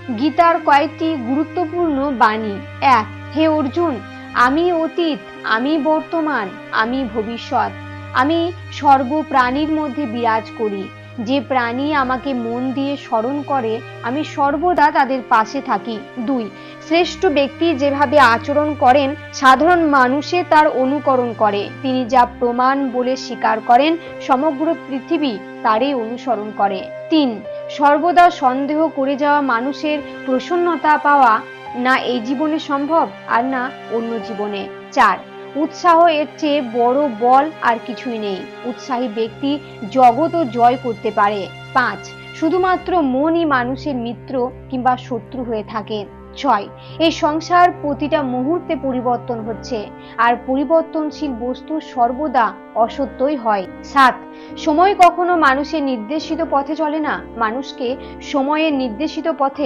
গীতার কয়েকটি গুরুত্বপূর্ণ বাণী। 1, হে অর্জুন, আমি অতীত, আমি বর্তমান, আমি ভবিষ্যৎ, আমি সর্বপ্রাণীর মধ্যে বিরাজ করি। যে প্রাণী আমাকে মন দিয়ে স্মরণ করে আমি সর্বদা তাদের পাশে থাকি। 2, শ্রেষ্ঠ ব্যক্তি যেভাবে আচরণ করেন সাধারণ মানুষে তার অনুকরণ করে। তিনি যা প্রমাণ বলে স্বীকার করেন সমগ্র পৃথিবী তারই অনুসরণ করে। 3, সর্বদা সন্দেহ করে যাওয়া মানুষের প্রসন্নতা পাওয়া না এই জীবনে সম্ভব আর না অন্য জীবনে। 4, উৎসাহ এর চেয়ে বড় বল আর কিছুই নেই। উৎসাহী ব্যক্তি জগৎও জয় করতে পারে। 5, শুধুমাত্র মনই মানুষের মিত্র কিংবা শত্রু হয়ে থাকে। 6, এই সংসার প্রতিটা মুহূর্তে পরিবর্তন হচ্ছে আর পরিবর্তনশীল বস্তু সর্বদা অসত্যই হয়। 7, সময় কখনো মানুষের নির্দেশিত পথে চলে না, মানুষকে সময়ের নির্দেশিত পথে